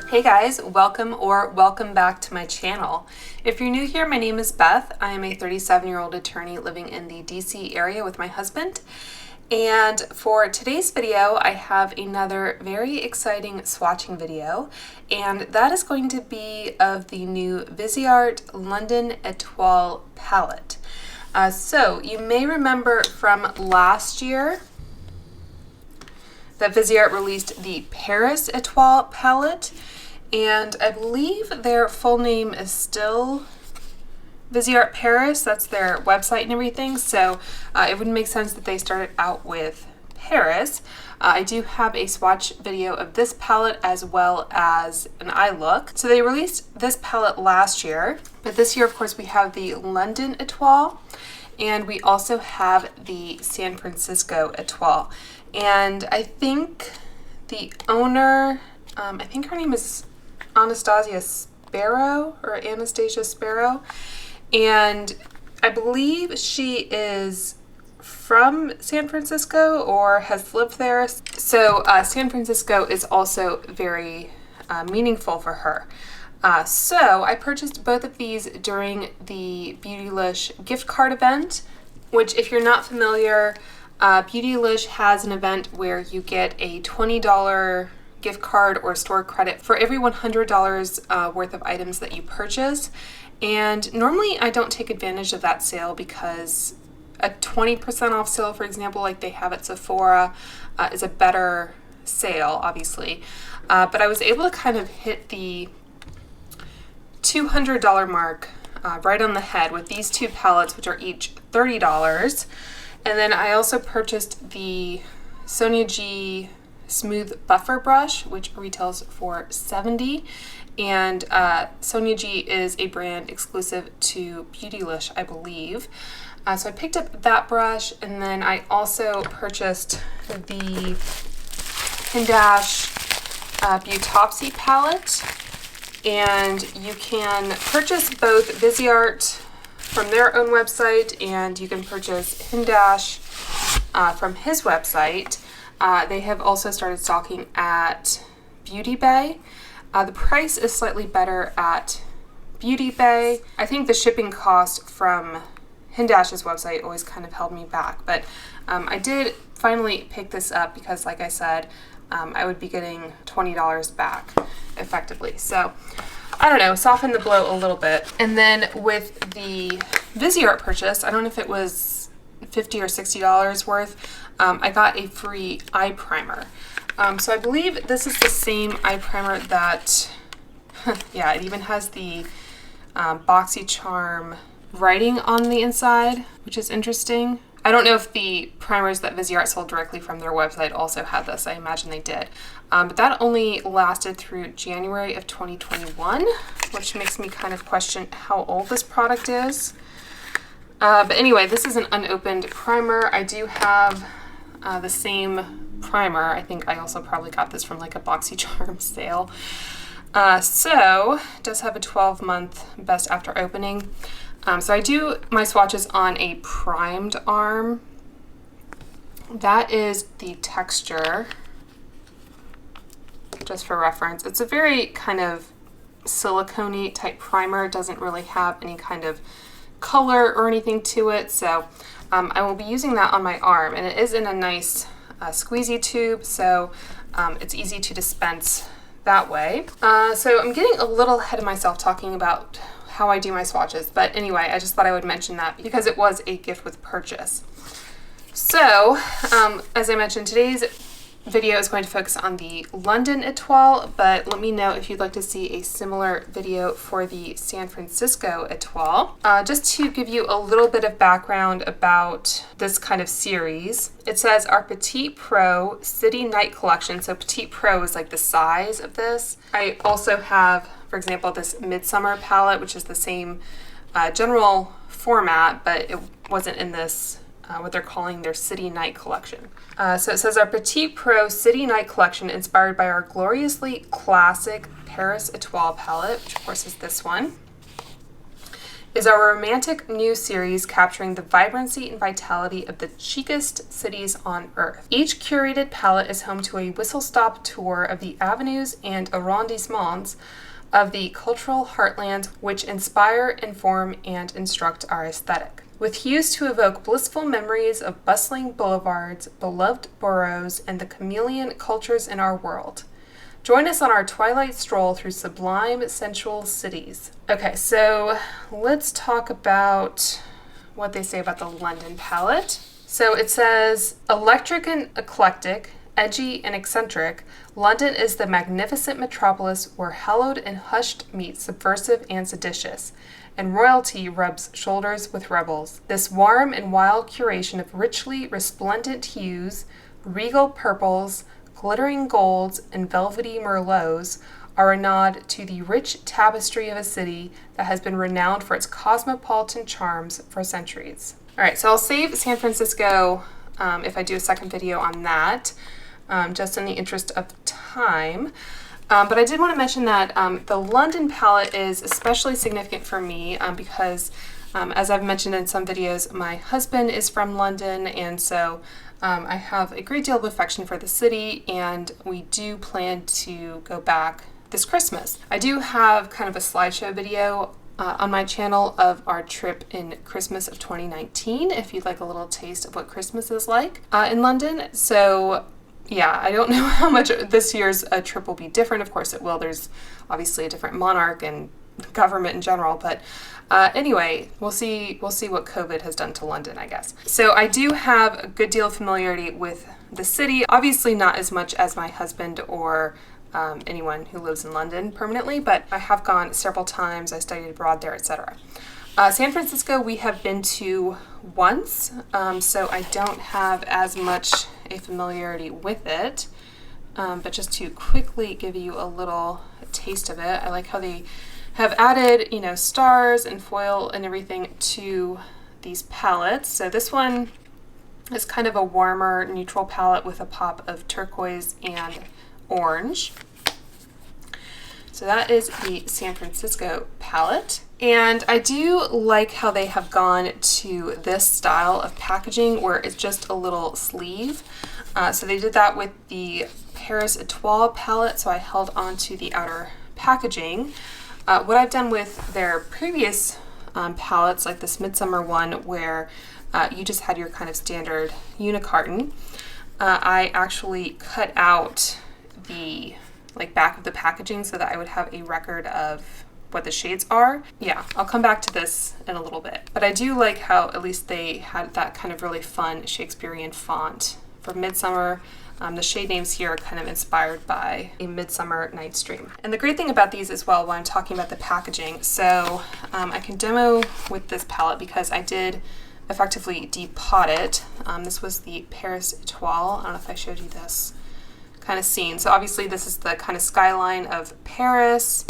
Hey guys, welcome back to my channel. If you're new here, my name is Beth. I am a 37-year-old attorney living in the DC area with my husband. And for today's video, I have another very exciting swatching video, and that is going to be of the new Viseart London Étoile palette. So you may remember from last year that Viseart released the Paris Étoile palette, and I believe their full name is still Viseart Paris. That's their website and everything, so it would make sense that they started out with Paris. I do have a swatch video of this palette as well as an eye look. So they released this palette last year, but this year of course we have the London Étoile, and we also have the San Francisco Étoile. And I think the owner, I think her name is Anastasia Sparrow, and I believe she is from San Francisco or has lived there. So San Francisco is also very meaningful for her. So I purchased both of these during the Beautylish gift card event, which, if you're not familiar, Beautylish has an event where you get a $20 gift card or store credit for every $100 worth of items that you purchase. And normally I don't take advantage of that sale because a 20% off sale, for example, like they have at Sephora, is a better sale, obviously. But I was able to kind of hit the $200 mark right on the head with these two palettes, which are each $30. And then I also purchased the Sonia G Smooth Buffer Brush, which retails for $70. And Sonia G is a brand exclusive to Beautylish, I believe. So I picked up that brush, and then I also purchased the Hindash Beautopsy palette. And you can purchase both Viseart from their own website, and you can purchase Hindash from his website. They have also started stocking at Beauty Bay. The price is slightly better at Beauty Bay. I think the shipping cost from Hindash's website always kind of held me back, but I did finally pick this up because, like I said, I would be getting $20 back effectively. So I don't know, soften the blow a little bit. And then with the Viseart purchase, I don't know if it was $50 or $60 worth, I got a free eye primer. So I believe this is the same eye primer that, yeah, it even has the BoxyCharm writing on the inside, which is interesting. I don't know if the primers that Viseart sold directly from their website also had this. I imagine they did. But that only lasted through January of 2021, which makes me kind of question how old this product is. But anyway, this is an unopened primer. I do have the same primer. I think I also probably got this from like a BoxyCharm sale. So it does have a 12-month best after opening. So I do my swatches on a primed arm. That is the texture, just for reference. It's a very kind of silicone-y type primer. It doesn't really have any kind of color or anything to it. So I will be using that on my arm, and it is in a nice squeezy tube, so it's easy to dispense that way. So I'm getting a little ahead of myself talking about how I do my swatches, but anyway, I just thought I would mention that because it was a gift with purchase. So as I mentioned, today's video is going to focus on the London Étoile, but let me know if you'd like to see a similar video for the San Francisco Étoile. Just to give you a little bit of background about this kind of series, it says our Petite Pro City Night Collection. So Petite Pro is like the size of this. I also have, for example, this Midsummer palette, which is the same general format, but it wasn't in this what they're calling their City Night Collection. So it says our Petite Pro City Night Collection, inspired by our gloriously classic Paris Étoile palette, which of course is this one, is our romantic new series capturing the vibrancy and vitality of the chicest cities on Earth. Each curated palette is home to a whistle-stop tour of the avenues and arrondissements of the cultural heartland which inspire, inform, and instruct our aesthetic. With hues to evoke blissful memories of bustling boulevards, beloved boroughs, and the chameleon cultures in our world. Join us on our twilight stroll through sublime, sensual cities. Okay, so let's talk about what they say about the London palette. So it says, electric and eclectic, edgy and eccentric, London is the magnificent metropolis where hallowed and hushed meet subversive and seditious, and royalty rubs shoulders with rebels. This warm and wild curation of richly resplendent hues, regal purples, glittering golds, and velvety merlots are a nod to the rich tapestry of a city that has been renowned for its cosmopolitan charms for centuries. All right, so I'll save San Francisco if I do a second video on that, just in the interest of time. But I did want to mention that the London palette is especially significant for me because, as I've mentioned in some videos, my husband is from London, and so I have a great deal of affection for the city, and we do plan to go back this Christmas. I do have kind of a slideshow video on my channel of our trip in Christmas of 2019, if you'd like a little taste of what Christmas is like in London. So yeah, I don't know how much this year's trip will be different. Of course it will. There's obviously a different monarch and government in general, but anyway, we'll see what COVID has done to London, I guess. So I do have a good deal of familiarity with the city, obviously not as much as my husband or anyone who lives in London permanently, but I have gone several times. I studied abroad there, etc. San Francisco we have been to once, so I don't have as much a familiarity with it, but just to quickly give you a little taste of it, I like how they have added, you know, stars and foil and everything to these palettes. So this one is kind of a warmer neutral palette with a pop of turquoise and orange. So that is the San Francisco palette. And I do like how they have gone to this style of packaging where it's just a little sleeve. So they did that with the Paris Étoile palette, so I held on to the outer packaging. What I've done with their previous palettes, like this Midsummer one where you just had your kind of standard unicarton, I actually cut out the back of the packaging so that I would have a record of what the shades are. Yeah, I'll come back to this in a little bit. But I do like how at least they had that kind of really fun Shakespearean font for Midsummer. The shade names here are kind of inspired by A Midsummer Night's Dream. And the great thing about these as well, when I'm talking about the packaging, so I can demo with this palette because I did effectively depot it. This was the Paris Étoile. I don't know if I showed you this kind of scene. So obviously this is the kind of skyline of Paris,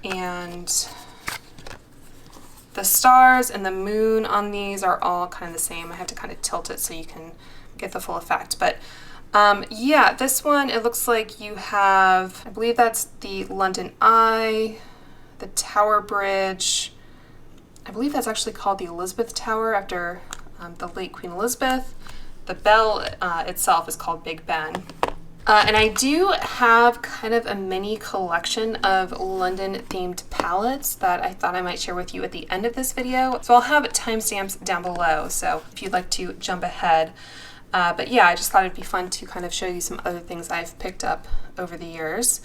and the stars and the moon on these are all kind of the same. I have to kind of tilt it so you can get the full effect. But yeah, this one, it looks like you have, I believe that's the London Eye, the Tower Bridge. I believe that's actually called the Elizabeth Tower after the late Queen Elizabeth. The bell itself is called Big Ben. And I do have kind of a mini collection of London themed palettes that I thought I might share with you at the end of this video. So I'll have timestamps down below, so if you'd like to jump ahead. But yeah, I just thought it'd be fun to kind of show you some other things I've picked up over the years.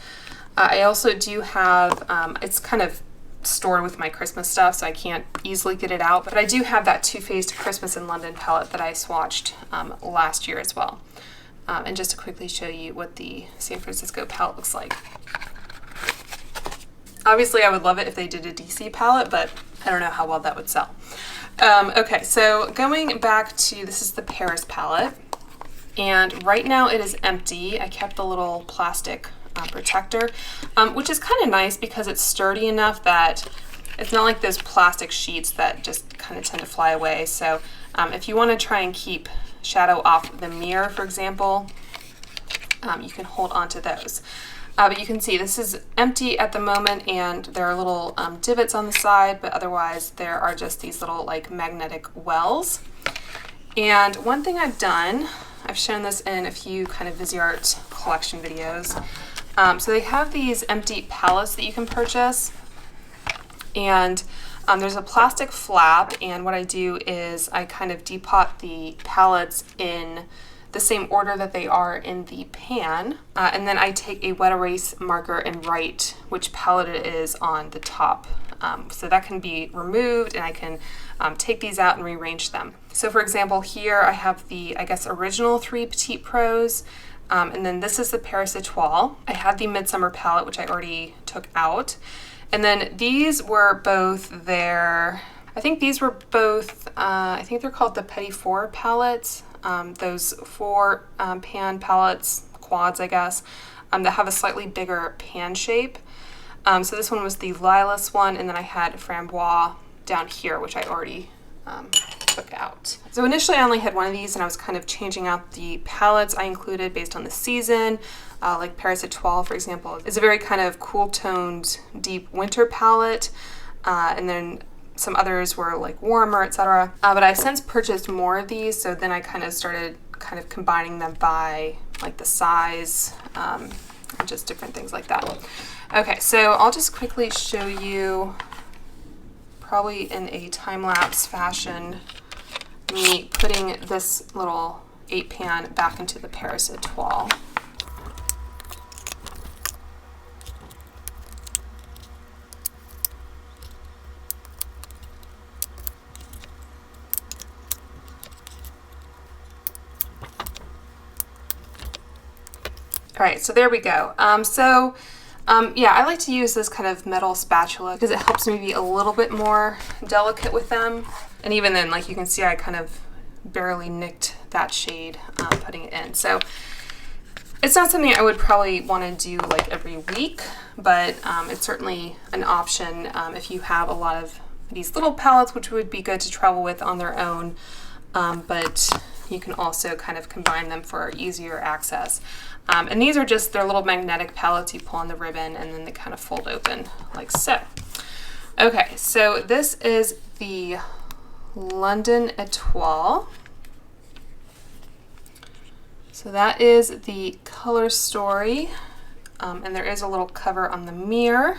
I also do have, it's kind of stored with my Christmas stuff, so I can't easily get it out, but I do have that Too Faced Christmas in London palette that I swatched last year as well. And just to quickly show you what the San Francisco palette looks like. Obviously, I would love it if they did a DC palette, but I don't know how well that would sell. Okay, so going back to, this is the Paris palette, and right now it is empty. I kept the little plastic protector, which is kind of nice because it's sturdy enough that it's not like those plastic sheets that just kind of tend to fly away. So if you want to try and keep shadow off the mirror, for example, you can hold on to those. But you can see this is empty at the moment, and there are little divots on the side, but otherwise there are just these little like magnetic wells. And one thing I've done, I've shown this in a few kind of Viseart collection videos. So they have these empty palettes that you can purchase, and there's a plastic flap, and what I do is I kind of depot the palettes in the same order that they are in the pan, and then I take a wet erase marker and write which palette it is on the top. So that can be removed, and I can take these out and rearrange them. So for example, here I have the, I guess, original 3 Petite Pros, and then this is the Paris Étoile. I had the Midsummer palette, which I already took out. And then these were both their, I think these were both, I think they're called the Petit Four palettes. Those 4 pan palettes, quads I guess, that have a slightly bigger pan shape. So this one was the Lilas one, and then I had Framboise down here, which I already took out. So initially I only had one of these, and I was kind of changing out the palettes I included based on the season. Like Paris Étoile, for example, is a very kind of cool-toned, deep winter palette, and then some others were like warmer, etc. But I've since purchased more of these, so then I kind of started kind of combining them by like the size, and just different things like that. Okay, so I'll just quickly show you, probably in a time-lapse fashion, me putting this little 8 pan back into the Paris Étoile. All right, so there we go. Yeah, I like to use this kind of metal spatula because it helps me be a little bit more delicate with them. And even then, like you can see, I kind of barely nicked that shade putting it in. So it's not something I would probably want to do like every week, but it's certainly an option if you have a lot of these little palettes, which would be good to travel with on their own. But you can also kind of combine them for easier access. And these are just their little magnetic palettes. You pull on the ribbon and then they kind of fold open like so. Okay, so this is the London Étoile. So that is the color story, and there is a little cover on the mirror.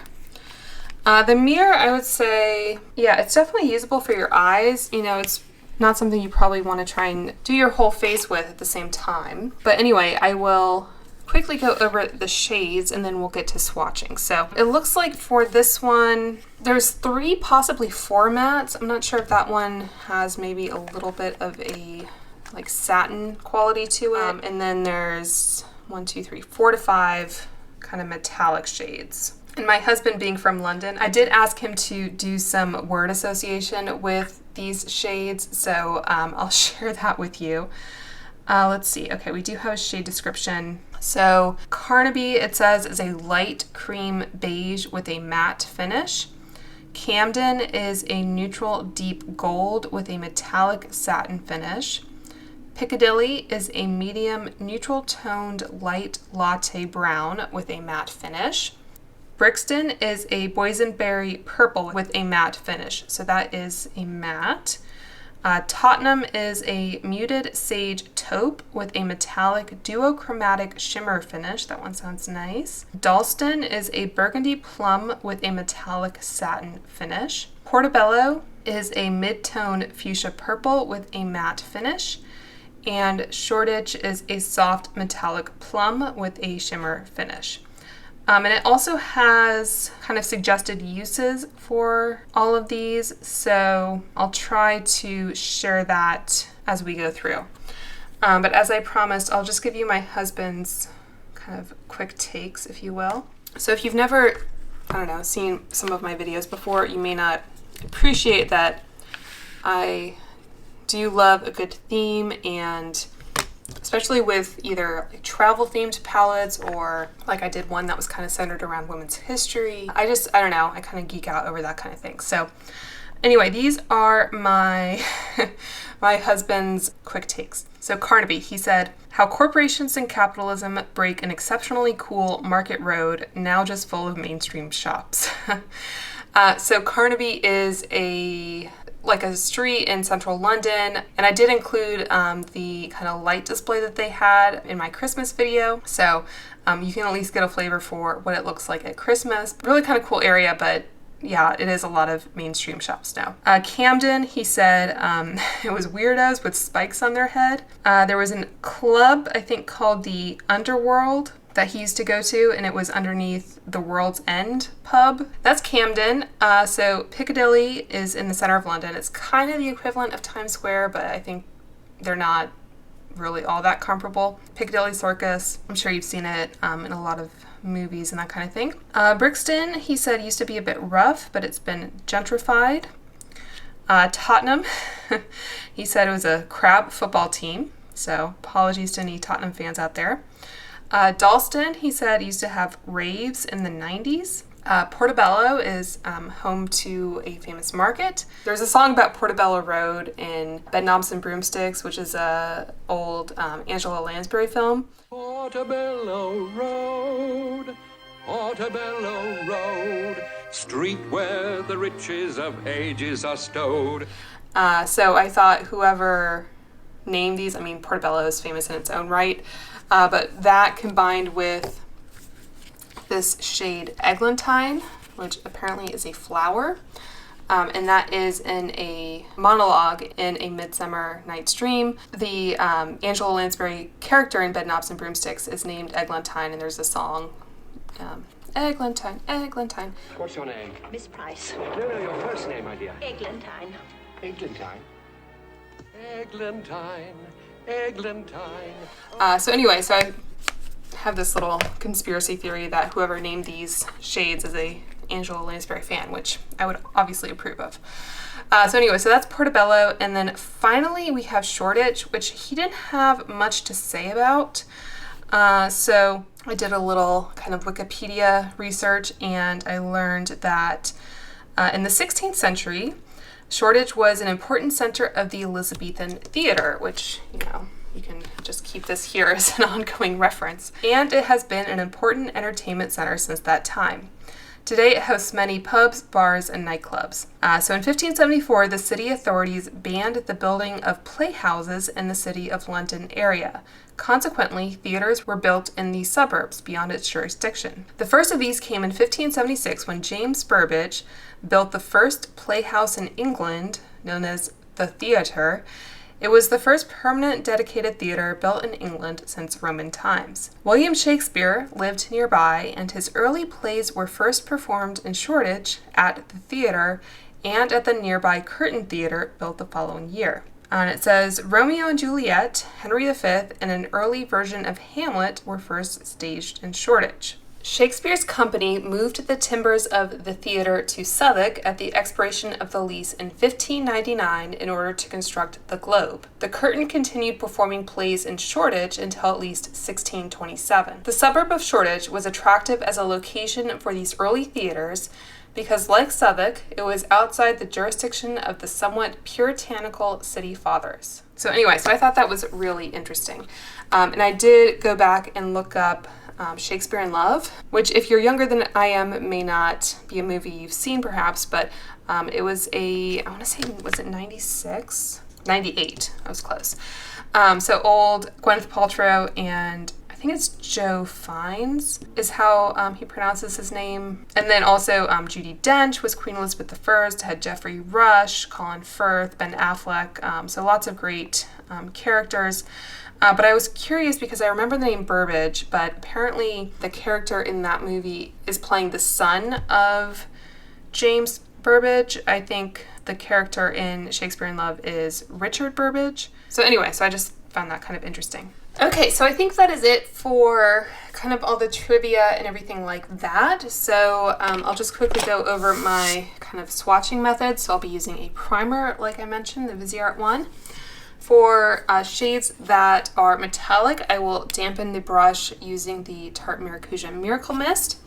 The mirror, I would say, yeah, it's definitely usable for your eyes. You know, it's not something you probably want to try and do your whole face with at the same time. But anyway, I will quickly go over the shades and then we'll get to swatching. So it looks like for this one, there's 3, possibly 4 mattes. I'm not sure if that one has maybe a little bit of a like satin quality to it. And then there's 1, 2, 3, 4 to 5 kind of metallic shades. And my husband being from London, I did ask him to do some word association with these shades, so I'll share that with you. Let's see. Okay, we do have a shade description. So Carnaby, it says, is a light cream beige with a matte finish. Camden is a neutral deep gold with a metallic satin finish. Piccadilly is a medium neutral toned light latte brown with a matte finish. Brixton is a boysenberry purple with a matte finish, so that is a matte. Tottenham is a muted sage taupe with a metallic duochromatic shimmer finish. That one sounds nice. Dalston is a burgundy plum with a metallic satin finish. Portobello is a mid-tone fuchsia purple with a matte finish. And Shoreditch is a soft metallic plum with a shimmer finish. And it also has kind of suggested uses for all of these, so I'll try to share that as we go through. But as I promised, I'll just give you my husband's kind of quick takes, if you will. So if you've never, I don't know, seen some of my videos before, you may not appreciate that I do love a good theme, and especially with either like travel themed palettes or like I did one that was kind of centered around women's history. I don't know, I kind of geek out over that kind of thing. So anyway, these are my my husband's quick takes. So Carnaby, he said, how corporations and capitalism break an exceptionally cool market road, now just full of mainstream shops. So Carnaby is a street in central London, and I did include the kind of light display that they had in my Christmas video, so you can at least get a flavor for what it looks like at Christmas. Really kind of cool area, but yeah, it is a lot of mainstream shops now. Camden, he said, it was weirdos with spikes on their head. There was a club, I think, called the Underworld that he used to go to, and it was underneath the World's End pub. That's Camden. So Piccadilly is in the center of London. It's kind of the equivalent of Times Square, but I think they're not really all that comparable. Piccadilly Circus, I'm sure you've seen it in a lot of movies and that kind of thing. Brixton, he said, used to be a bit rough, but it's been gentrified. Tottenham, he said it was a crap football team, so apologies to any Tottenham fans out there. Dalston, he said, used to have raves in the 90s. Portobello is home to a famous market. There's a song about Portobello Road in Bedknobs and Broomsticks, which is a old Angela Lansbury film. Portobello Road, Portobello Road, street where the riches of ages are stowed. So I thought whoever named these, I mean, Portobello is famous in its own right, but that combined with this shade Eglantine, which apparently is a flower, and that is in a monologue in A Midsummer Night's Dream. The Angela Lansbury character in Bedknobs and Broomsticks is named Eglantine, and there's a song, Eglantine, Eglantine. What's your name? Miss Price. No, your first name, my dear. Eglantine. Eglantine. Eglantine, Eglantine. So anyway, so I have this little conspiracy theory that whoever named these shades is a Angela Lansbury fan, which I would obviously approve of. So anyway, so that's Portobello, and then finally we have Shoreditch, which he didn't have much to say about. So I did a little kind of Wikipedia research, and I learned that in the 16th century, Shoreditch was an important center of the Elizabethan theater, which, you know, you can just keep this here as an ongoing reference. And it has been an important entertainment center since that time. Today it hosts many pubs, bars, and nightclubs. So in 1574, the city authorities banned the building of playhouses in the City of London area. Consequently, theaters were built in the suburbs beyond its jurisdiction. The first of these came in 1576 when James Burbage built the first playhouse in England, known as the Theatre. It was the first permanent dedicated theater built in England since Roman times. William Shakespeare lived nearby, and his early plays were first performed in Shoreditch at the theater and at the nearby Curtain Theater, built the following year. And it says, Romeo and Juliet, Henry V, and an early version of Hamlet were first staged in Shoreditch. Shakespeare's company moved the timbers of the theater to Southwark at the expiration of the lease in 1599 in order to construct the Globe. The Curtain continued performing plays in Shoreditch until at least 1627. The suburb of Shoreditch was attractive as a location for these early theaters because, like Southwark, it was outside the jurisdiction of the somewhat puritanical city fathers. So anyway, so I thought that was really interesting. And I did go back and look up Shakespeare in Love, which, if you're younger than I am, may not be a movie you've seen perhaps, but it was I want to say, was it 96? 98, I was close. So old Gwyneth Paltrow and I think it's Joe Fiennes is how he pronounces his name. And then also Judi Dench was Queen Elizabeth I, had Geoffrey Rush, Colin Firth, Ben Affleck, so lots of great characters. But I was curious because I remember the name Burbage, but apparently the character in that movie is playing the son of James Burbage. I think the character in Shakespeare in Love is Richard Burbage. So anyway, so I just found that kind of interesting. Okay, so I think that is it for kind of all the trivia and everything like that. So I'll just quickly go over my kind of swatching method. So I'll be using a primer, like I mentioned, the Viseart one. For shades that are metallic, I will dampen the brush using the Tarte Maracuja Miracle Mist.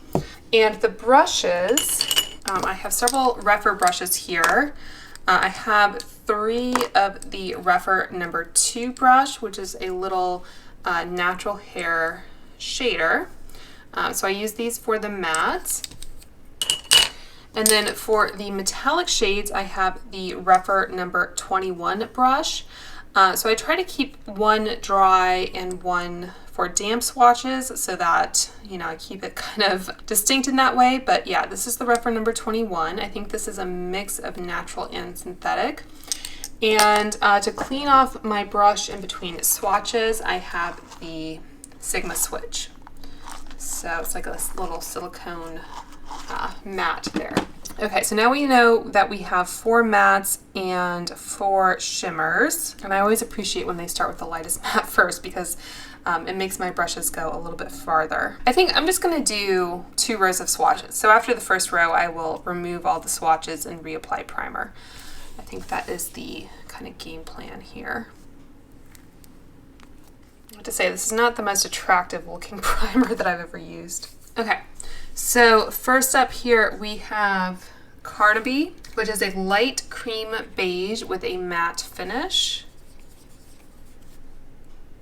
And the brushes, I have several Rephr brushes here. I have 3 of the Rephr number 2 brush, which is a little natural hair shader. So I use these for the mattes. And then for the metallic shades, I have the Rephr number 21 brush. So I try to keep one dry and one for damp swatches so that, you know, I keep it kind of distinct in that way. But yeah, this is the Rephr number 21. I think this is a mix of natural and synthetic. And to clean off my brush in between swatches, I have the Sigma Switch. So it's like a little silicone matte there. Okay, so now we know that we have 4 mattes and 4 shimmers. And I always appreciate when they start with the lightest matte first because it makes my brushes go a little bit farther. I think I'm just gonna do 2 rows of swatches. So after the first row, I will remove all the swatches and reapply primer. I think that is the kind of game plan here. I have to say, this is not the most attractive looking primer that I've ever used. Okay, so first up here we have Carnaby, which is a light cream beige with a matte finish.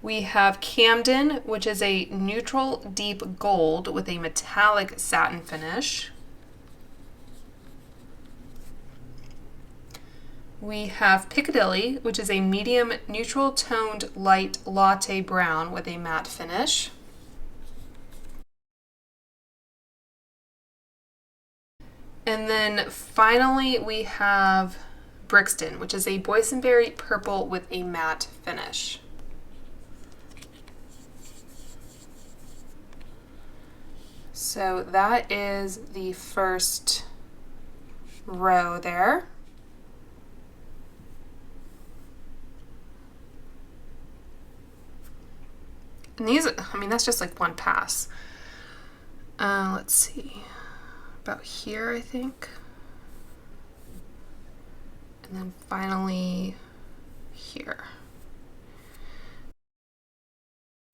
We have Camden, which is a neutral deep gold with a metallic satin finish. We have Piccadilly, which is a medium neutral toned light latte brown with a matte finish. And then finally we have Brixton, which is a boysenberry purple with a matte finish. So that is the first row there. And these, I mean, that's just like one pass. Let's see, about here, I think. And then finally here.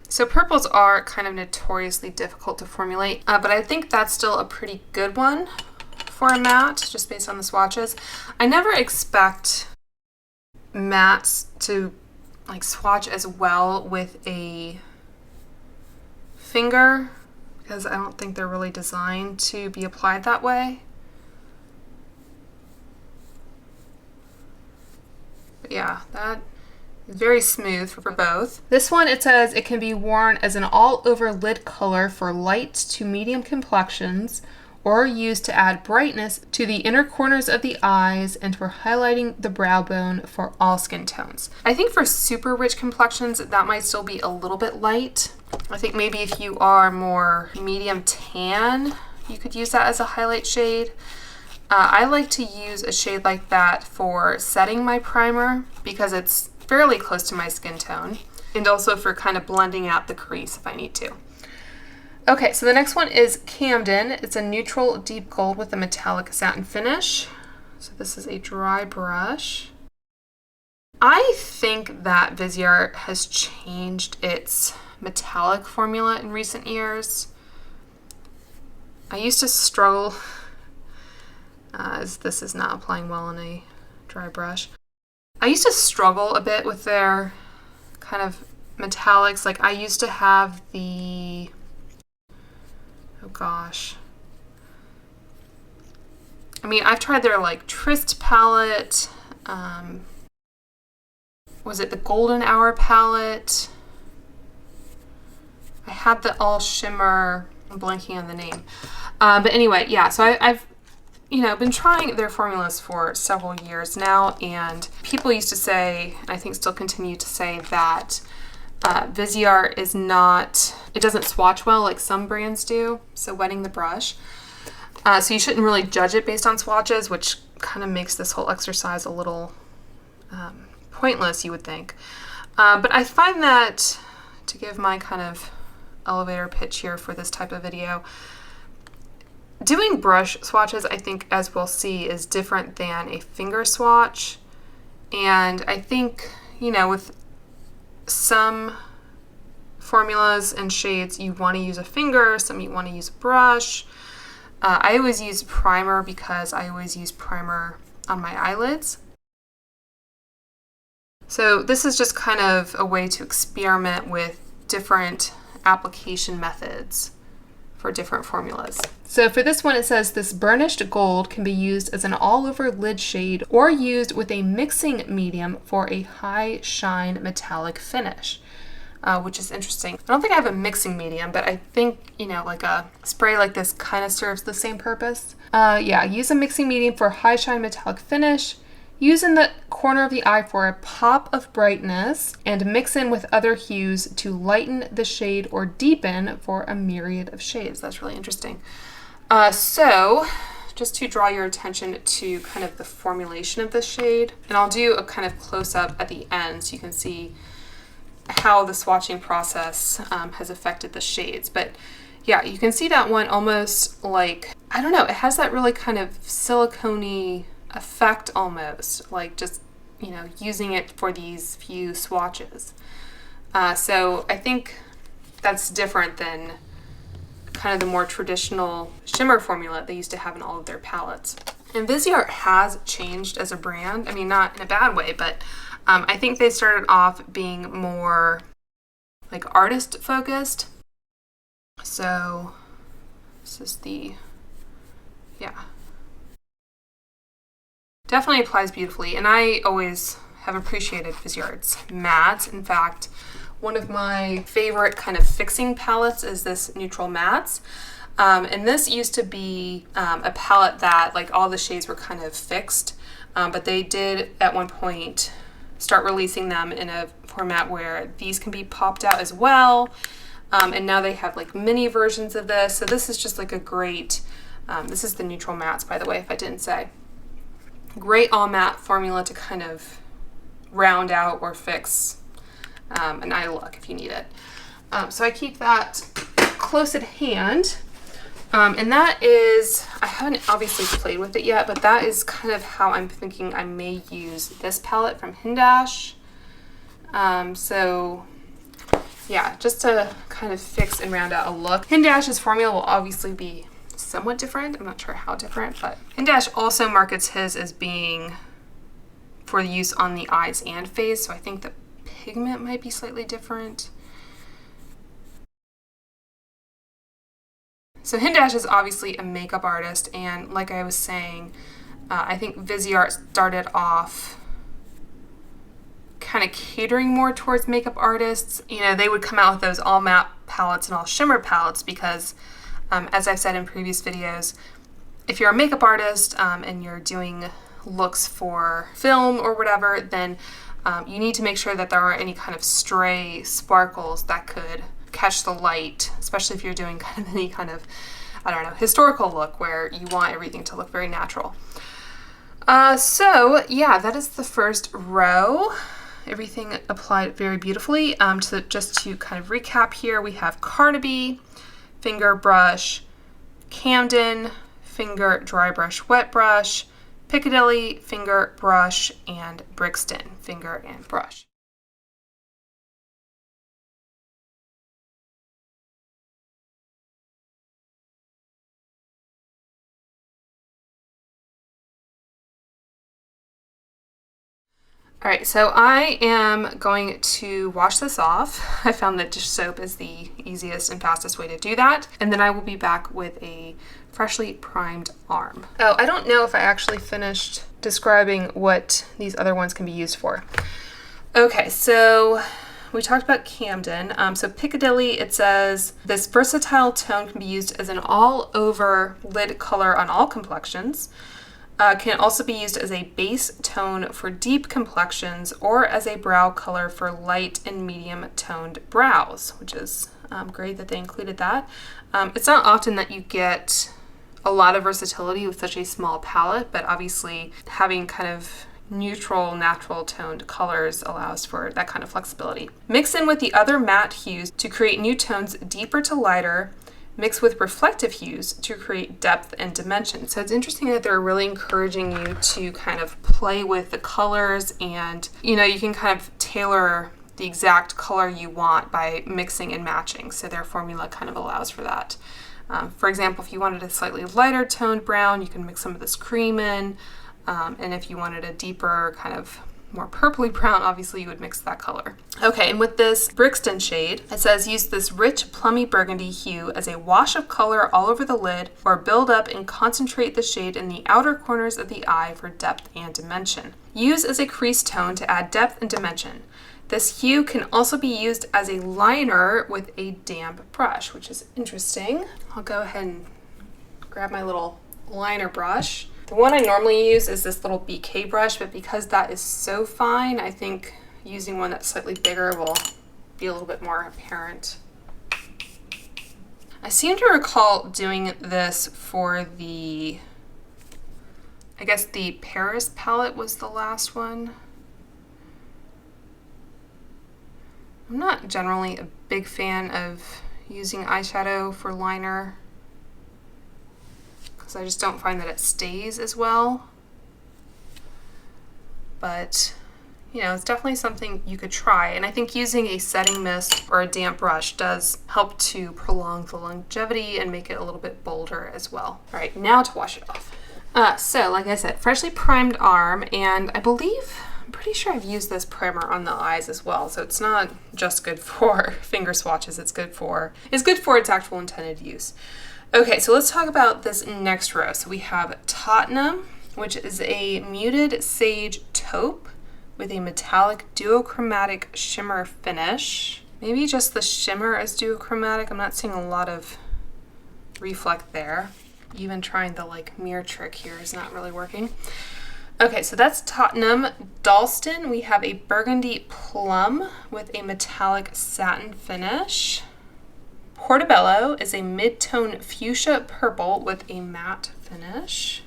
So purples are kind of notoriously difficult to formulate, but I think that's still a pretty good one for a matte, just based on the swatches. I never expect mattes to like swatch as well with a finger because I don't think they're really designed to be applied that way. But yeah, that is very smooth for both. This one, it says it can be worn as an all-over lid color for light to medium complexions or used to add brightness to the inner corners of the eyes and for highlighting the brow bone for all skin tones. I think for super rich complexions, that might still be a little bit light. I think maybe if you are more medium tan, you could use that as a highlight shade. I like to use a shade like that for setting my primer because it's fairly close to my skin tone, and also for kind of blending out the crease if I need to. Okay, so the next one is Camden. It's a neutral deep gold with a metallic satin finish. So this is a dry brush. I think that Viseart has changed its metallic formula in recent years. I used to struggle, as this is not applying well on a dry brush. I used to struggle a bit with their kind of metallics. Like I used to have the, oh gosh. I mean, I've tried their like Tryst palette. Was it the Golden Hour palette? I had the all shimmer, I'm blanking on the name. But anyway, yeah, so I've been trying their formulas for several years now, and people used to say, and I think still continue to say, that Viseart is not, it doesn't swatch well like some brands do, so wetting the brush. So you shouldn't really judge it based on swatches, which kind of makes this whole exercise a little pointless, you would think. But I find that, to give my kind of elevator pitch here for this type of video, doing brush swatches, I think, as we'll see, is different than a finger swatch. And I think, with some formulas and shades, you want to use a finger, some you want to use a brush. I always use primer because I always use primer on my eyelids. So this is just kind of a way to experiment with different application methods for different formulas. So for this one, it says this burnished gold can be used as an all-over lid shade or used with a mixing medium for a high shine metallic finish, which is interesting. I don't think I have a mixing medium, but I think, you know, like a spray like this kind of serves the same purpose. Yeah, use a mixing medium for high shine metallic finish. Use in the corner of the eye for a pop of brightness, and mix in with other hues to lighten the shade or deepen for a myriad of shades. That's really interesting. So just to draw your attention to kind of the formulation of this shade, and I'll do a kind of close-up at the end so you can see how the swatching process has affected the shades. But yeah, you can see that one almost like, I don't know, it has that really kind of silicone-y effect almost, like just, you know, using it for these few swatches. So I think that's different than kind of the more traditional shimmer formula they used to have in all of their palettes. And Viseart has changed as a brand. I mean, not in a bad way, but I think they started off being more like artist focused. So this is the, yeah. Definitely applies beautifully, and I always have appreciated Viseart's mattes. In fact, one of my favorite kind of fixing palettes is this Neutral Mattes. And this used to be a palette that like all the shades were kind of fixed, but they did at one point start releasing them in a format where these can be popped out as well. And now they have like mini versions of this. So this is just like a great, this is the Neutral Mattes, by the way, if I didn't say. Great all matte formula to kind of round out or fix an eye look if you need it. So I keep that close at hand. And that is, I haven't obviously played with it yet, but that is kind of how I'm thinking I may use this palette from Hindash. So yeah, just to kind of fix and round out a look. Hindash's formula will obviously be somewhat different. I'm not sure how different, but Hindash also markets his as being for use on the eyes and face, so I think the pigment might be slightly different. So Hindash is obviously a makeup artist, and like I was saying, I think Viseart started off kind of catering more towards makeup artists. You know, they would come out with those all matte palettes and all shimmer palettes because as I've said in previous videos, if you're a makeup artist and you're doing looks for film or whatever, then you need to make sure that there aren't any kind of stray sparkles that could catch the light, especially if you're doing kind of any kind of, I don't know, historical look where you want everything to look very natural. So yeah, that is the first row. Everything applied very beautifully. Just to kind of recap here, we have Carnaby, finger brush, Camden, finger dry brush, wet brush, Piccadilly, finger brush, and Brixton, finger and brush. All right, so I am going to wash this off. I found that dish soap is the easiest and fastest way to do that. And then I will be back with a freshly primed arm. Oh, I don't know if I actually finished describing what these other ones can be used for. Okay, so we talked about Camden. So Piccadilly, it says, this versatile tone can be used as an all-over lid color on all complexions. Can also be used as a base tone for deep complexions or as a brow color for light and medium toned brows, which is great that they included that. It's not often that you get a lot of versatility with such a small palette, but obviously having kind of neutral, natural toned colors allows for that kind of flexibility. Mix in with the other matte hues to create new tones deeper to lighter. Mix with reflective hues to create depth and dimension. So it's interesting that they're really encouraging you to kind of play with the colors, and you know, you can kind of tailor the exact color you want by mixing and matching. So their formula kind of allows for that. For example, if you wanted a slightly lighter toned brown, you can mix some of this cream in. And if you wanted a deeper kind of more purpley brown, obviously you would mix that color. Okay, and with this Brixton shade, it says use this rich plummy burgundy hue as a wash of color all over the lid, or build up and concentrate the shade in the outer corners of the eye for depth and dimension. Use as a crease tone to add depth and dimension. This hue can also be used as a liner with a damp brush, which is interesting. I'll go ahead and grab my little liner brush. The one I normally use is this little BK brush, but because that is so fine, I think using one that's slightly bigger will be a little bit more apparent. I seem to recall doing this for the, I guess the Paris palette was the last one. I'm not generally a big fan of using eyeshadow for liner, I just don't find that it stays as well. But, you know, it's definitely something you could try. And I think using a setting mist or a damp brush does help to prolong the longevity and make it a little bit bolder as well. All right, now to wash it off. So, like I said, freshly primed arm, and I'm pretty sure I've used this primer on the eyes as well. So it's not just good for finger swatches, it's good for its actual intended use. Okay, so let's talk about this next row. So we have Tottenham, which is a muted sage taupe with a metallic duochromatic shimmer finish. Maybe just the shimmer is duochromatic. I'm not seeing a lot of reflect there. Even trying the like mirror trick here is not really working. Okay, so that's Tottenham. Dalston, we have a burgundy plum with a metallic satin finish. Portobello is a mid-tone fuchsia purple with a matte finish.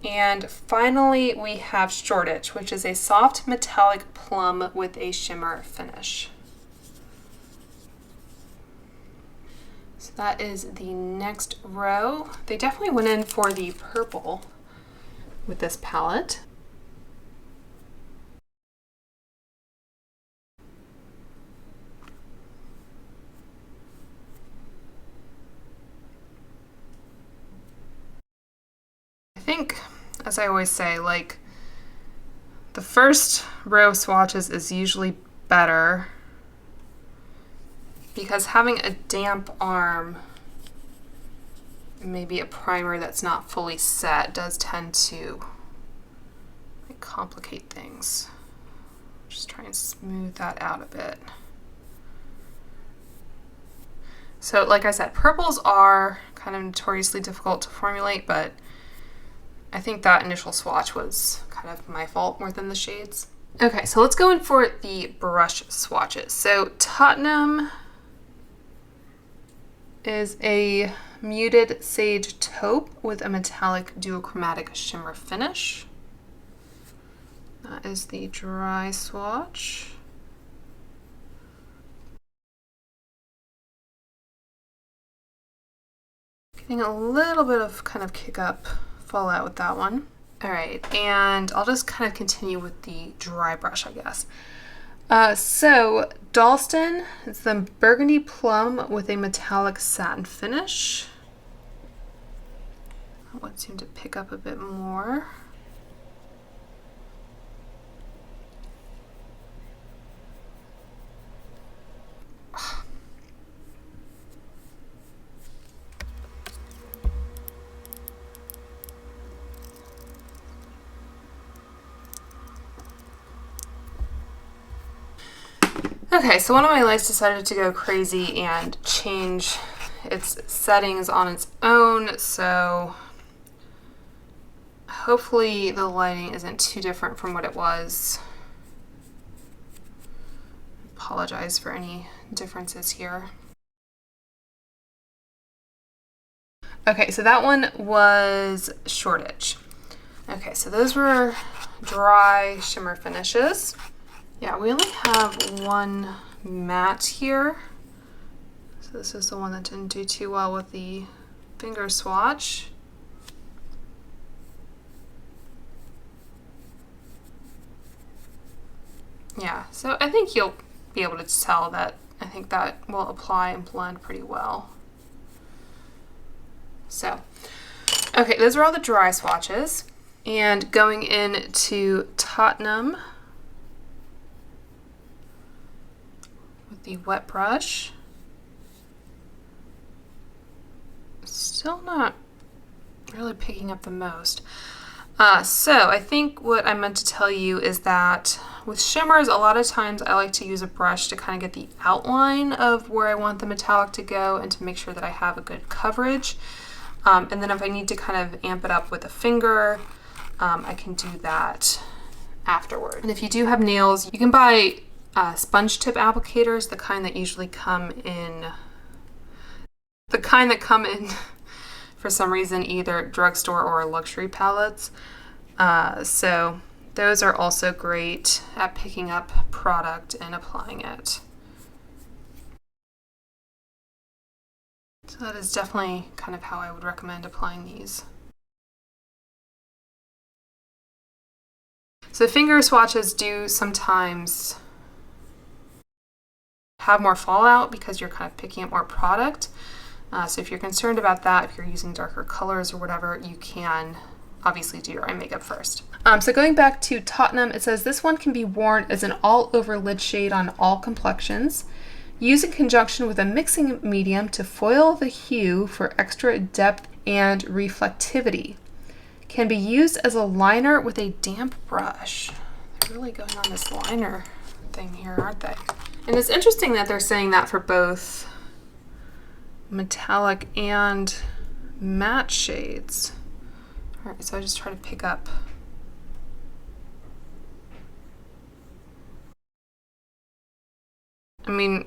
And finally, we have Shoreditch, which is a soft metallic plum with a shimmer finish. So that is the next row. They definitely went in for the purple with this palette. I think, as I always say, like the first row of swatches is usually better because having a damp arm, maybe a primer that's not fully set, does tend to like complicate things. Just try and smooth that out a bit. So like I said, purples are kind of notoriously difficult to formulate, but I think that initial swatch was kind of my fault more than the shades. Okay, so let's go in for the brush swatches. So Tottenham is a muted sage taupe with a metallic duochromatic shimmer finish. That is the dry swatch. Getting a little bit of kind of kick up fallout with that one. All right, and I'll just kind of continue with the dry brush, I guess. So Dalston is the burgundy plum with a metallic satin finish. That one seemed to pick up a bit more. Okay, so one of my lights decided to go crazy and change its settings on its own, so hopefully the lighting isn't too different from what it was. Apologize for any differences here. Okay, so that one was Shoreditch. Okay, so those were dry shimmer finishes. Yeah, we only have one matte here. So this is the one that didn't do too well with the finger swatch. Yeah, so I think you'll be able to tell that I think that will apply and blend pretty well. So, okay, those are all the dry swatches. And going into Tottenham with the wet brush. Still not really picking up the most. So I think what I meant to tell you is that with shimmers, a lot of times I like to use a brush to kind of get the outline of where I want the metallic to go and to make sure that I have a good coverage. And then if I need to kind of amp it up with a finger, I can do that afterward. And if you do have nails, you can buy sponge tip applicators, the kind that usually come in, for some reason, either drugstore or luxury palettes. So those are also great at picking up product and applying it. So that is definitely kind of how I would recommend applying these. So finger swatches do sometimes have more fallout because you're kind of picking up more product. So if you're concerned about that, if you're using darker colors or whatever, you can obviously do your eye makeup first. So going back to Tottenham, it says this one can be worn as an all-over lid shade on all complexions. Use in conjunction with a mixing medium to foil the hue for extra depth and reflectivity. Can be used as a liner with a damp brush. They're really going on this liner thing here, aren't they? And it's interesting that they're saying that for both metallic and matte shades. All right, so I just try to pick up. I mean,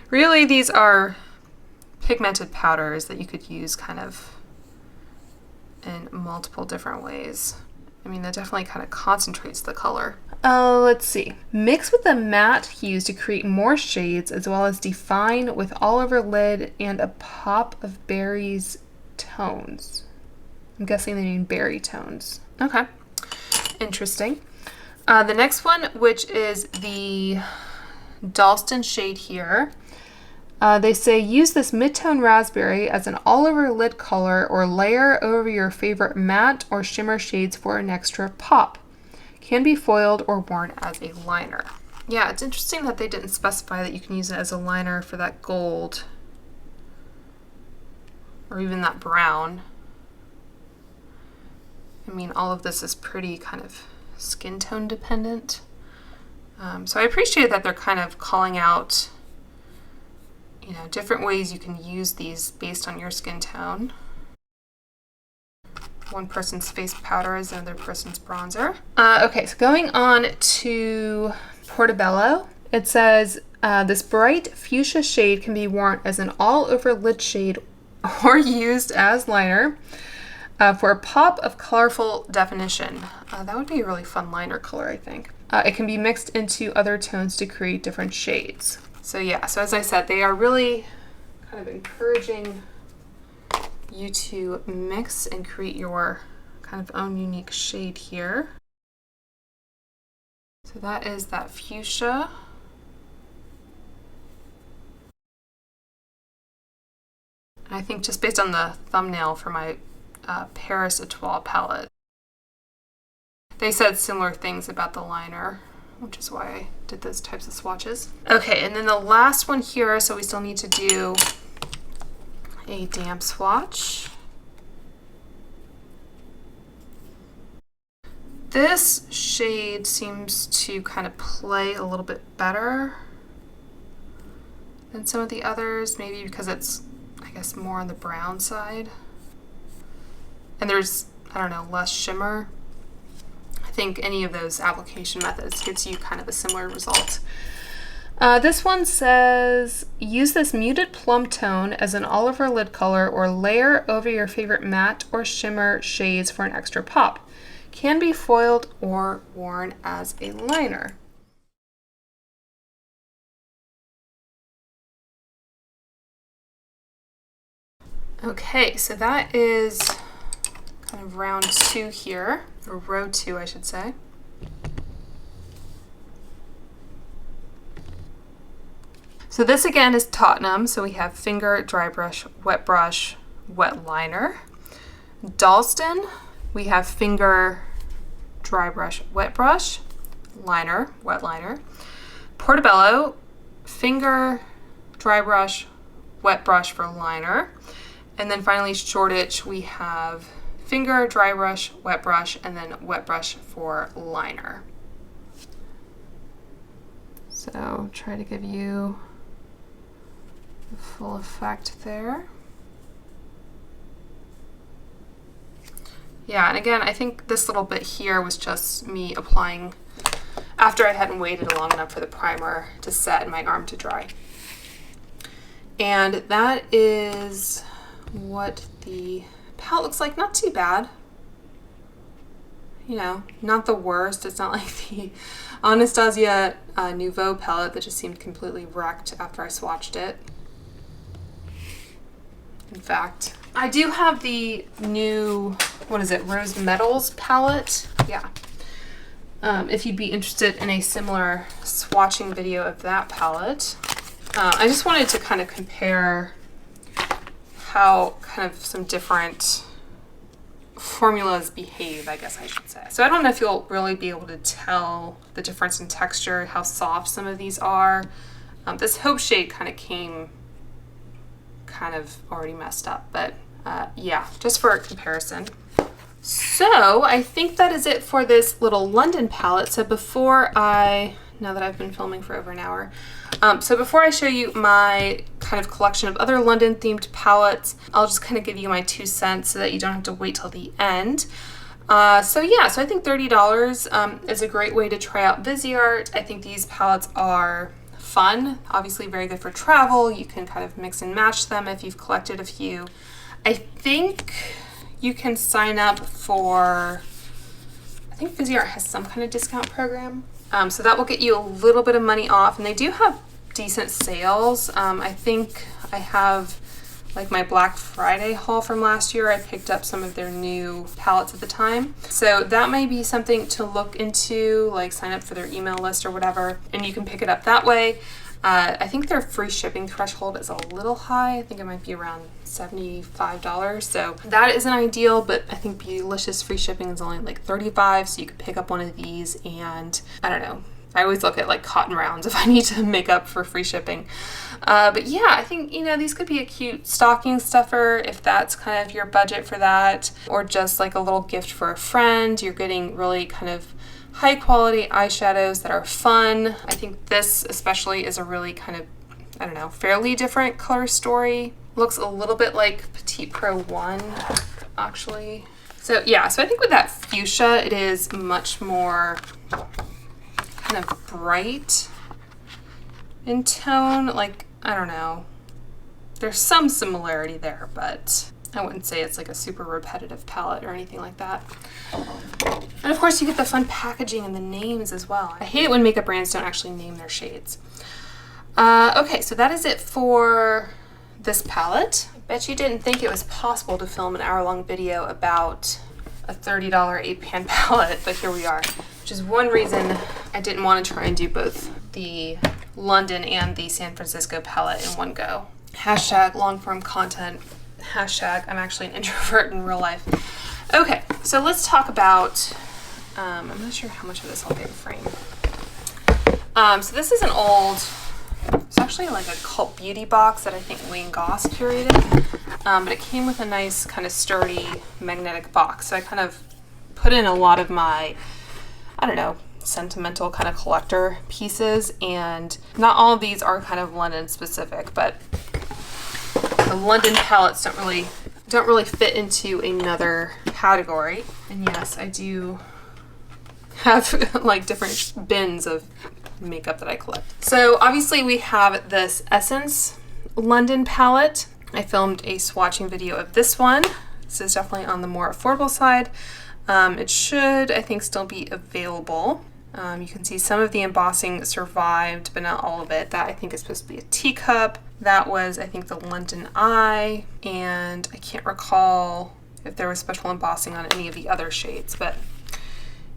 really these are pigmented powders that you could use kind of in multiple different ways. I mean, that definitely kind of concentrates the color. Let's see. Mix with the matte hues to create more shades, as well as define with all over lid and a pop of berries tones. I'm guessing they mean berry tones. Okay, interesting. The next one, which is the Dalston shade here. They say use this mid-tone raspberry as an all-over lid color or layer over your favorite matte or shimmer shades for an extra pop. Can be foiled or worn as a liner. Yeah, it's interesting that they didn't specify that you can use it as a liner for that gold or even that brown. I mean, all of this is pretty kind of skin tone dependent. So I appreciate that they're kind of calling out, you know, different ways you can use these based on your skin tone. One person's face powder is another person's bronzer. Okay, so going on to Portobello, it says this bright fuchsia shade can be worn as an all-over lid shade or used as liner for a pop of colorful definition. That would be a really fun liner color, I think. It can be mixed into other tones to create different shades. So yeah, so as I said, they are really kind of encouraging you to mix and create your kind of own unique shade here. So that is that fuchsia. And I think just based on the thumbnail for my Paris Étoile palette, they said similar things about the liner, which is why I did those types of swatches. Okay, and then the last one here, so we still need to do a damp swatch. This shade seems to kind of play a little bit better than some of the others, maybe because it's, I guess, more on the brown side. And there's, I don't know, less shimmer. I think any of those application methods gives you kind of a similar result. This one says, use this muted plum tone as an all-over lid color or layer over your favorite matte or shimmer shades for an extra pop. Can be foiled or worn as a liner. Okay, so that is kind of round 2 here, or row 2, I should say. So this again is Tottenham. So we have finger, dry brush, wet liner. Dalston, we have finger, dry brush, wet brush, liner, wet liner, Portobello, finger, dry brush, wet brush for liner, and then finally Shoreditch, we have finger, dry brush, and then wet brush for liner. So try to give you the full effect there. Yeah, and again, I think this little bit here was just me applying after I hadn't waited long enough for the primer to set and my arm to dry. And that is what the palette looks like. Not too bad. You know, not the worst. It's not like the Anastasia Nouveau palette that just seemed completely wrecked after I swatched it. In fact, I do have the new, what is it, Rose Metals palette. Yeah. If you'd be interested in a similar swatching video of that palette. I just wanted to kind of compare how kind of some different formulas behave, I guess I should say. So I don't know if you'll really be able to tell the difference in texture, how soft some of these are. This Hope shade kind of came kind of already messed up, but yeah, just for a comparison. So I think that is it for this little London palette. So now that I've been filming for over an hour, so before I show you my kind of collection of other London themed palettes, I'll just kind of give you my 2 cents so that you don't have to wait till the end. So yeah, so I think $30 is a great way to try out Viseart. I think these palettes are fun, obviously very good for travel. You can kind of mix and match them if you've collected a few. I think you can sign up for, I think Viseart has some kind of discount program. So that will get you a little bit of money off, and they do have decent sales. I think I have like my Black Friday haul from last year. I picked up some of their new palettes at the time. So that may be something to look into, like sign up for their email list or whatever, and you can pick it up that way. I think their free shipping threshold is a little high. I think it might be around $75. So that isn't ideal, but I think Beautylish's free shipping is only like $35. So you could pick up one of these, and I don't know. I always look at like cotton rounds if I need to make up for free shipping. But yeah, I think, you know, these could be a cute stocking stuffer if that's kind of your budget for that, or just like a little gift for a friend. You're getting really kind of high quality eyeshadows that are fun. I think this especially is a really kind of, I don't know, fairly different color story. Looks a little bit like Petite Pro 1, actually. So yeah, so I think with that fuchsia, it is much more kind of bright in tone. Like, I don't know. There's some similarity there, but I wouldn't say it's like a super repetitive palette or anything like that. And of course you get the fun packaging and the names as well. I hate it when makeup brands don't actually name their shades. Okay, so that is it for this palette. I bet you didn't think it was possible to film an hour-long video about a $30 8-pan palette, but here we are. Which is one reason I didn't want to try and do both the London and the San Francisco palette in one go. Hashtag long-form content. Hashtag I'm actually an introvert in real life. Okay, so let's talk about, I'm not sure how much of this I'll get in frame. So this is an old, it's actually like a cult beauty box that I think Wayne Goss curated, but it came with a nice kind of sturdy magnetic box. So I kind of put in a lot of my, I don't know, sentimental kind of collector pieces, and not all of these are kind of London specific, but the London palettes don't really fit into another category. And yes, I do have like different bins of makeup that I collect. So obviously we have this Essence London palette. I filmed a swatching video of this one. This is definitely on the more affordable side. It should, I think, still be available. You can see some of the embossing survived, but not all of it. That I think is supposed to be a teacup. That was, I think, the London Eye, and I can't recall if there was special embossing on any of the other shades, but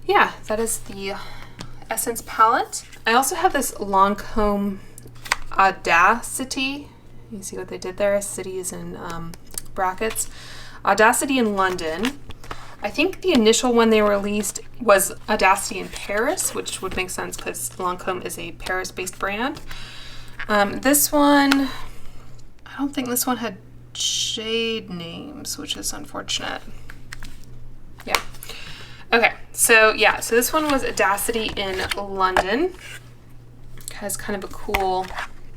yeah, that is the Essence palette. I also have this Lancome Audacity. You see what they did there? City is in brackets. Audacity in London. I think the initial one they released was Audacity in Paris, which would make sense because Lancôme is a Paris-based brand. This one, I don't think this one had shade names, which is unfortunate. Yeah. Okay, so yeah, so this one was Audacity in London. It has kind of a cool,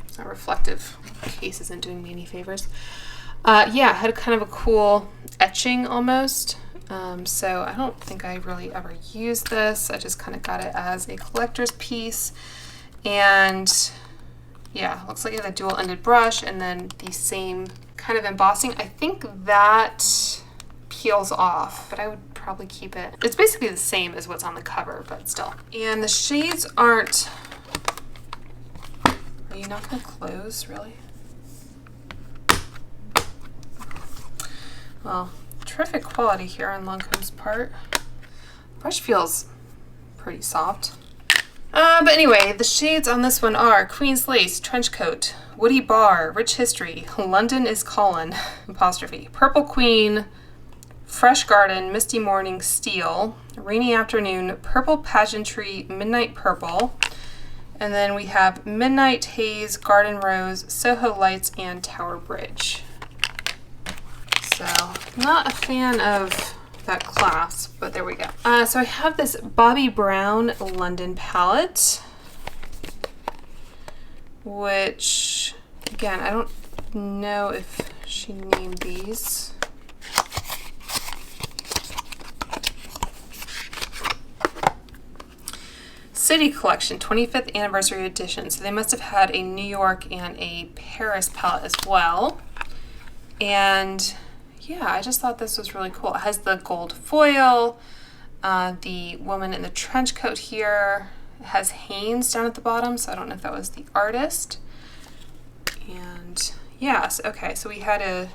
it's not reflective, case isn't doing me any favors. Yeah, it had kind of a cool etching almost. So I don't think I really ever used this. I just kind of got it as a collector's piece. And yeah, looks like it had a dual-ended brush and then the same kind of embossing. I think that peels off, but I would probably keep it. It's basically the same as what's on the cover, but still. And the shades aren't, are you not gonna close, really? Well, terrific quality here on Lancôme's part. Brush feels pretty soft. But anyway, the shades on this one are Queen's Lace, Trenchcoat, Woody Bar, Rich History, London is Callin', apostrophe, Purple Queen, Fresh Garden, Misty Morning, Steel, Rainy Afternoon, Purple Pageantry, Midnight Purple, and then we have Midnight Haze, Garden Rose, Soho Lights, and Tower Bridge. So, not a fan of that class, but there we go. So I have this Bobbi Brown London palette, which, again, I don't know if she named these. City Collection 25th Anniversary Edition. So they must have had a New York and a Paris palette as well. And yeah, I just thought this was really cool. It has the gold foil, the woman in the trench coat here. It has Hanes down at the bottom, so I don't know if that was the artist. And yes, okay, so we had a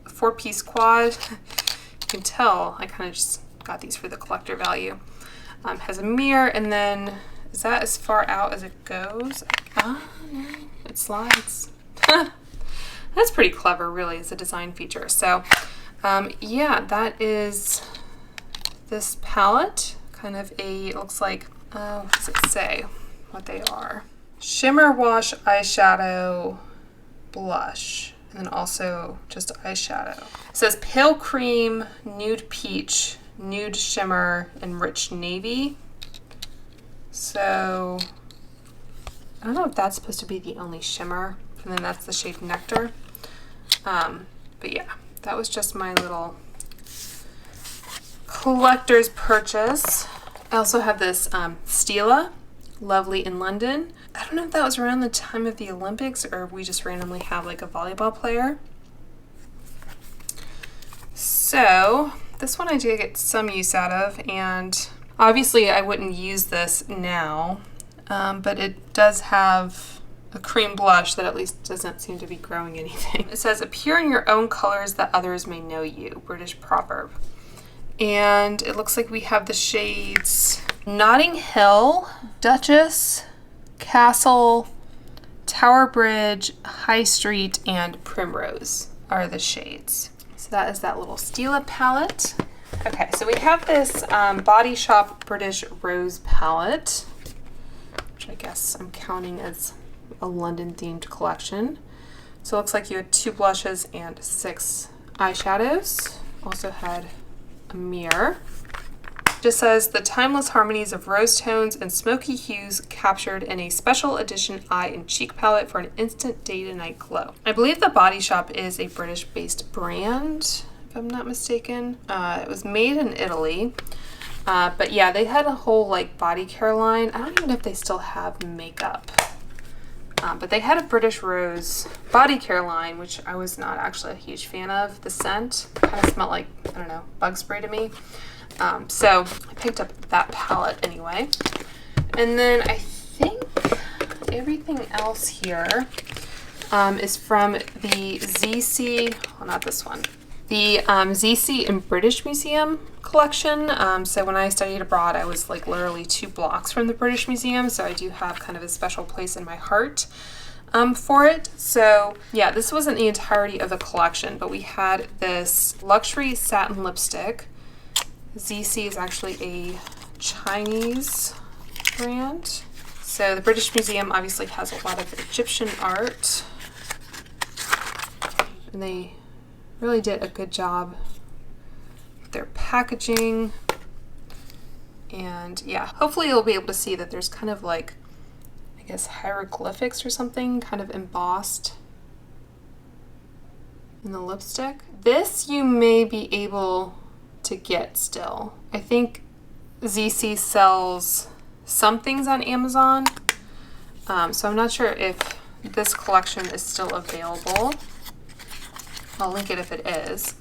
4-piece quad. You can tell I kind of just got these for the collector value. Has a mirror, and then is that as far out as it goes? No, it slides. That's pretty clever, really, as a design feature. So, yeah, that is this palette. Kind of a, it looks like, what does it say what they are? Shimmer Wash Eyeshadow Blush, and then also just eyeshadow. It says Pale Cream, Nude Peach, Nude Shimmer, and Rich Navy. So, I don't know if that's supposed to be the only shimmer, and then that's the shade Nectar. But yeah, that was just my little collector's purchase. I also have this Stila, Lovely in London. I don't know if that was around the time of the Olympics or we just randomly have like a volleyball player. So this one I did get some use out of, and obviously I wouldn't use this now, but it does have a cream blush that at least doesn't seem to be growing anything. It says, appear in your own colors that others may know you, British proverb. And it looks like we have the shades Notting Hill, Duchess, Castle, Tower Bridge, High Street, and Primrose are the shades. So that is that little Stila palette. Okay, so we have this Body Shop British Rose palette, which I guess I'm counting as a London themed collection. So it looks like you had 2 blushes and 6 eyeshadows. Also had a mirror. Just says the timeless harmonies of rose tones and smoky hues captured in a special edition eye and cheek palette for an instant day to night glow. I believe the Body Shop is a British based brand, if I'm not mistaken. It was made in Italy. But yeah, they had a whole like body care line. I don't even know if they still have makeup. But they had a British Rose body care line, which I was not actually a huge fan of. The scent kind of smelled like, I don't know, bug spray to me. So I picked up that palette anyway. And then I think everything else here is from the ZC, well, not this one, the ZC and British Museum collection. So when I studied abroad, I was like literally 2 blocks from the British Museum, so I do have kind of a special place in my heart for it. So yeah, this wasn't the entirety of the collection, but we had this luxury satin lipstick. ZC is actually a Chinese brand. So the British Museum obviously has a lot of Egyptian art, and they really did a good job with their packaging. And yeah, hopefully you'll be able to see that there's kind of like, I guess, hieroglyphics or something kind of embossed in the lipstick. This you may be able to get still. I think ZC sells some things on Amazon, so I'm not sure if this collection is still available. I'll link it if it is.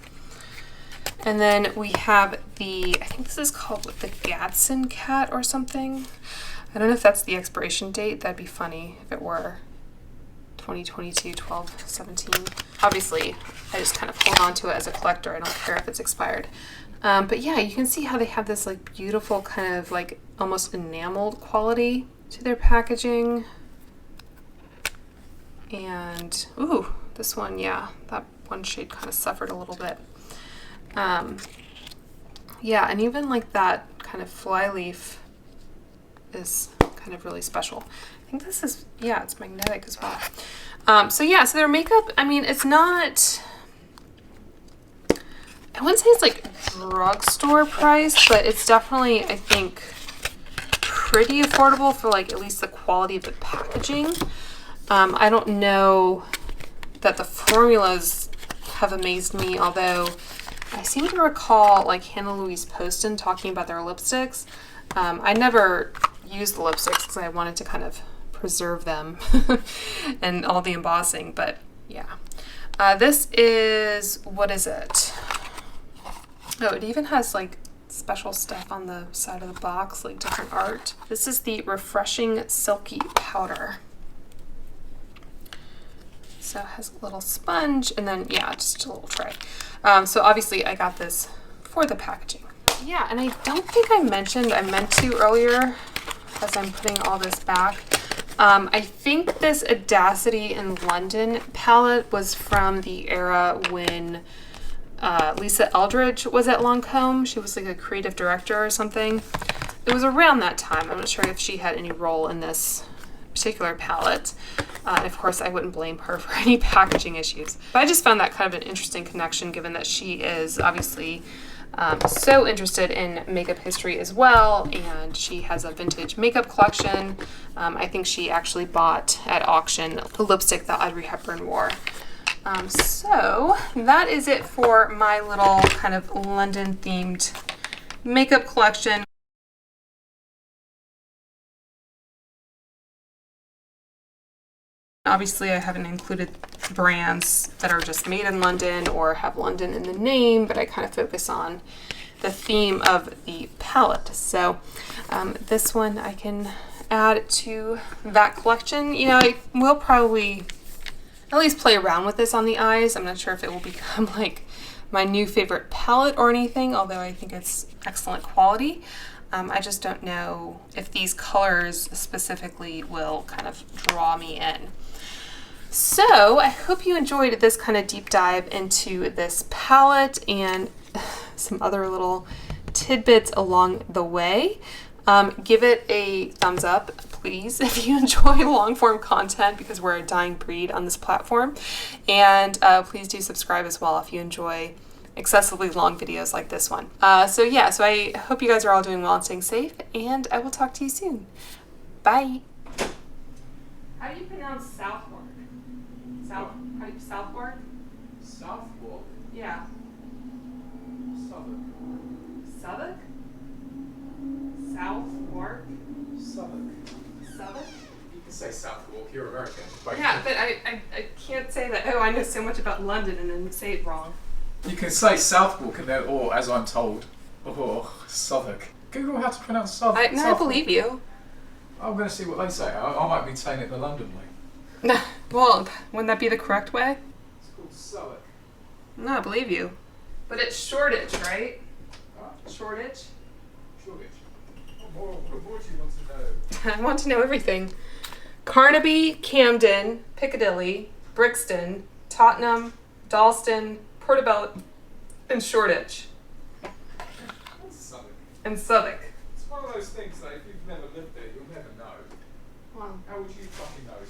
And then we have the, I think this is called the Gadsden cat or something. I don't know if that's the expiration date. That'd be funny if it were 2022, 12, 17. Obviously, I just kind of hold on to it as a collector. I don't care if it's expired. But yeah, you can see how they have this like beautiful kind of like almost enameled quality to their packaging. And, ooh, this one, yeah, that one shade kind of suffered a little bit. Yeah, and even like that kind of flyleaf is kind of really special. I think this is, yeah, it's magnetic as well. So yeah, so their makeup, I mean, it's not, I wouldn't say it's like drugstore price, but it's definitely, I think, pretty affordable for like at least the quality of the packaging. I don't know that the formulas have amazed me, although I seem to recall like Hannah Louise Poston talking about their lipsticks. I never used the lipsticks because I wanted to kind of preserve them and all the embossing, but yeah. This is, what is it? Oh, it even has like special stuff on the side of the box, like different art. This is the Refreshing Silky Powder. So it has a little sponge and then, yeah, just a little tray. So obviously I got this for the packaging. Yeah, and I don't think I mentioned, I meant to earlier as I'm putting all this back. I think this Audacity in London palette was from the era when Lisa Eldridge was at Lancôme. She was like a creative director or something. It was around that time. I'm not sure if she had any role in this particular palette. And of course, I wouldn't blame her for any packaging issues. But I just found that kind of an interesting connection, given that she is obviously so interested in makeup history as well, and she has a vintage makeup collection. I think she actually bought at auction a lipstick that Audrey Hepburn wore. So that is it for my little kind of London themed makeup collection. Obviously, I haven't included brands that are just made in London or have London in the name, but I kind of focus on the theme of the palette. So this one I can add to that collection. You know, I will probably at least play around with this on the eyes. I'm not sure if it will become like my new favorite palette or anything, although I think it's excellent quality. I just don't know if these colors specifically will kind of draw me in. So I hope you enjoyed this kind of deep dive into this palette and some other little tidbits along the way. Give it a thumbs up, please, if you enjoy long form content, because we're a dying breed on this platform. And please do subscribe as well if you enjoy excessively long videos like this one. So yeah, so I hope you guys are all doing well and staying safe, and I will talk to you soon. Bye. How do you pronounce Southwark? How do you Southwark? Southwark? Yeah. Southwark. Southwark? Southwark? Southwark. Southwark? You can say Southwark, you're American. But Yeah, but I can't say that, oh, I know so much about London and then say it wrong. you can say Southwark and then, or as I'm told, or Southwark. Google how to pronounce Southwark. I believe you. I'm going to see what they say. I might be saying it the London way. Well, wouldn't that be the correct way? It's called Southwark. No, I believe you. But it's Shoreditch, right? Huh? Shoreditch? Shoreditch. What more do you want to know? I want to know everything. Carnaby, Camden, Piccadilly, Brixton, Tottenham, Dalston, Portobello, and Shoreditch. That's and Southwark. It's one of those things that if you've never lived there, you'll never know. Wow. How would you fucking know?